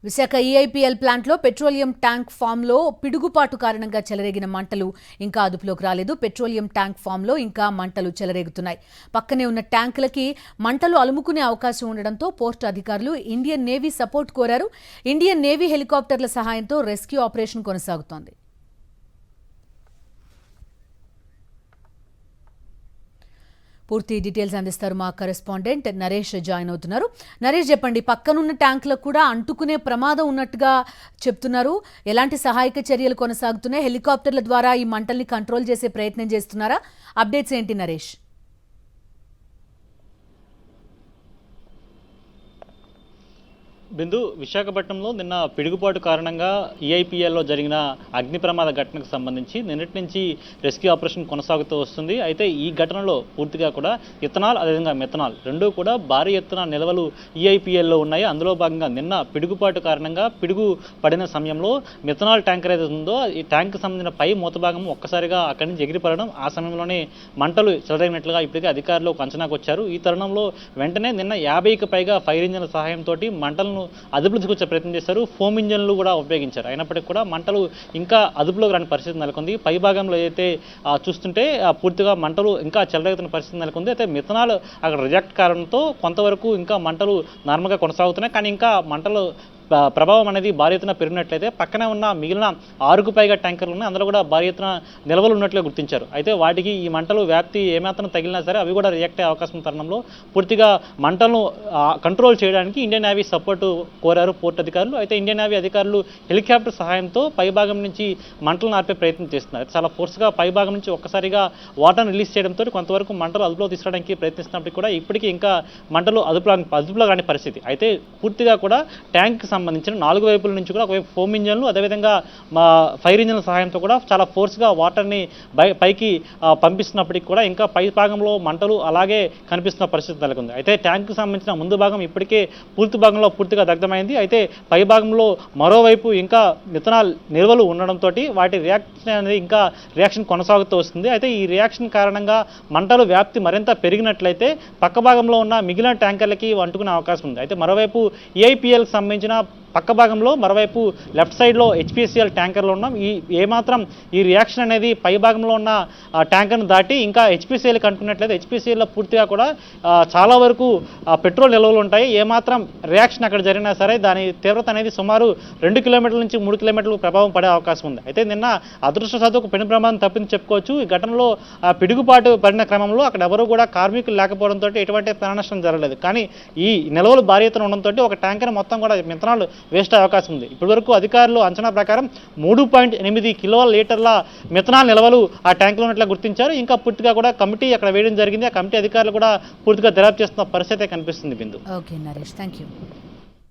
విశాఖ ఈఐపీఎల్ ప్లాంట్లో petroleum tank ఫామ్లో పిడుగుపాటు కారణంగా చెలరేగిన మంటలు ఇంకా అదుపులోకి రాలేదు. పెట్రోలియం ట్యాంక్ ఫామ్లో ఇంకా మంటలు చెలరేగుతున్నాయి. పక్కనే ఉన్న ట్యాంకులకి మంటలు అలుముకునే అవకాశం ఉండడంతో పోర్టు అధికారులు ఇండియన్ నేవీ సపోర్ట్ కోరారు. ఇండియన్ నేవీ హెలికాప్టర్ల సహాయంతో రెస్క్యూ ఆపరేషన్ కొనసాగుతోంది. పూర్తి డీటెయిల్స్ అందిస్తారు మా కరెస్పాండెంట్ నరేష్ జాయిన్ అవుతున్నారు. నరేష్, చెప్పండి, పక్కనున్న ట్యాంకులకు కూడా అంటుకునే ప్రమాదం ఉన్నట్టుగా చెప్తున్నారు. ఎలాంటి సహాయక చర్యలు కొనసాగుతున్నాయి? హెలికాప్టర్ల ద్వారా ఈ మంటల్ని కంట్రోల్ చేసే ప్రయత్నం చేస్తున్నారా? అప్డేట్స్ ఏంటి నరేష్? బిందు, విశాఖపట్నంలో నిన్న పిడుగుపాటు కారణంగా ఈఐపీఎల్లో జరిగిన అగ్ని ప్రమాద ఘటనకు సంబంధించి నిన్నటి నుంచి రెస్క్యూ ఆపరేషన్ కొనసాగుతూ వస్తుంది. అయితే ఈ ఘటనలో పూర్తిగా కూడా ఇథనాల్ అదేవిధంగా మెథనాల్ రెండూ కూడా భారీ ఎత్తున నిల్వలు ఈఐపీఎల్లో ఉన్నాయి. అందులో భాగంగా నిన్న పిడుగుపాటు కారణంగా పిడుగు పడిన సమయంలో మెథనాల్ ట్యాంకర్ ఏదైతే ఉందో ఈ ట్యాంక్ సంబంధించిన పై మూత భాగం ఒక్కసారిగా అక్కడి నుంచి ఎగిరిపడడం, ఆ సమయంలోనే మంటలు చెలరేగినట్లుగా ఇప్పటికే అధికారులు ఒక అంచనాకు వచ్చారు. ఈ తరుణంలో వెంటనే నిన్న 50కి పైగా ఫైర్ ఇంజన్ల సహాయంతో మంటలను అదుపులో తీసుకొచ్చే ప్రయత్నం చేశారు. ఫోమ్ ఇంజన్లు కూడా ఉపయోగించారు. అయినప్పటికీ కూడా మంటలు ఇంకా అదుపులోకి రాని పరిస్థితి నెలకొంది. పై భాగంలో అయితే చూస్తుంటే పూర్తిగా మంటలు ఇంకా చెలరేగుతున్న పరిస్థితి నెలకొంది. అయితే మిథనాల్ అక్కడ రిజెక్ట్ కారణంతో కొంతవరకు ఇంకా మంటలు నార్మల్గా కొనసాగుతున్నాయి. కానీ ఇంకా మంటలు ప్రభావం అనేది భారీ ఎత్తున పెరిగినట్లయితే పక్కనే ఉన్న మిగిలిన 6కు పైగా ట్యాంకర్లు ఉన్నాయి. అందులో కూడా భారీ ఎత్తున నిల్వలు ఉన్నట్లుగా గుర్తించారు. అయితే వాటికి ఈ మంటలు వ్యాప్తి ఏమాత్రం తగిలినా సరే అవి కూడా రియాక్ట్ అయ్యే అవకాశం తరుణంలో పూర్తిగా మంటలను కంట్రోల్ చేయడానికి ఇండియన్ నేవీ సపోర్టు కోరారు పోర్టు అధికారులు. అయితే ఇండియన్ నేవీ అధికారులు హెలికాప్టర్ సహాయంతో పైభాగం నుంచి మంటలను ఆర్పే ప్రయత్నం చేస్తున్నారు. చాలా ఫోర్స్గా పైభాగం నుంచి ఒక్కసారిగా వాటర్ని రిలీజ్ చేయడంతో కొంతవరకు మంటలు అదుపులో తీసుకురావడానికి ప్రయత్నిస్తున్నప్పటికీ కూడా ఇప్పటికీ ఇంకా మంటలు అదుపులో కాని పరిస్థితి. అయితే పూర్తిగా కూడా ట్యాంక్ సంబంధించిన 4 వైపుల నుంచి కూడా ఒకవైపు ఫోమ్ ఇంజన్లు అదేవిధంగా ఫైర్ ఇంజన్ల సహాయంతో కూడా చాలా ఫోర్స్గా వాటర్ని పైకి పంపిస్తున్నప్పటికీ కూడా ఇంకా పై భాగంలో మంటలు అలాగే కనిపిస్తున్న పరిస్థితి నెలకొంది. అయితే ట్యాంక్కి సంబంధించిన ముందు భాగం ఇప్పటికే పూర్తి భాగంలో పూర్తిగా దగ్ధమైంది. అయితే పై భాగంలో మరోవైపు ఇంకా మిథనాల్ నిల్వలు ఉండడంతో వాటి రియాక్షన్ అనేది ఇంకా రియాక్షన్ కొనసాగుతూ వస్తుంది. అయితే ఈ రియాక్షన్ కారణంగా మంటలు వ్యాప్తి మరింత పెరిగినట్లయితే పక్క భాగంలో ఉన్న మిగిలిన ట్యాంకర్లకి అంటుకునే అవకాశం ఉంది. అయితే మరోవైపు ఈఐపీఎల్కి సంబంధించిన పక్క భాగంలో మరోవైపు లెఫ్ట్ సైడ్లో హెచ్పిసిఎల్ ట్యాంకర్లు ఉన్నాం. ఏమాత్రం ఈ రియాక్షన్ అనేది పై భాగంలో ఉన్న ట్యాంకర్ను దాటి ఇంకా హెచ్పిసిఎల్కి అంటుకున్నట్లయితే హెచ్పిసిఎల్లో పూర్తిగా కూడా చాలా వరకు పెట్రోల్ నిల్వలు ఉంటాయి. ఏమాత్రం రియాక్షన్ అక్కడ జరిగినా సరే దాని తీవ్రత అనేది సుమారు 2 కిలోమీటర్ల నుంచి 3 కిలోమీటర్లకు ప్రభావం పడే అవకాశం ఉంది. అయితే నిన్న అదృష్టవశాత్తు ఒక పెను ప్రమాదం తప్పింది చెప్పుకోవచ్చు. ఈ ఘటనలో పిడుగుపాటు పడిన క్రమంలో అక్కడ ఎవరు కూడా కార్మికులు లేకపోవడంతో ఎటువంటి ప్రాణ నష్టం జరగలేదు. కానీ ఈ నిల్వలు భారీ ఎత్తున ఉండడంతో ఒక ట్యాంకర్ మొత్తం కూడా మిథనాల్ వేస్ట్ అయ్యే అవకాశం ఉంది. ఇప్పటివరకు అధికారులు అంచనా ప్రకారం 3.8 కిలోల లీటర్ల మిథనాల్ నిల్వలు ఆ ట్యాంకులో ఉన్నట్లు గుర్తించారు. ఇంకా పూర్తిగా కూడా కమిటీ అక్కడ వేయడం జరిగింది. ఆ కమిటీ అధికారులు కూడా పూర్తిగా దర్యాప్తు చేస్తున్న పరిస్థితి కనిపిస్తుంది. Bindu. Okay Naresh, thank you.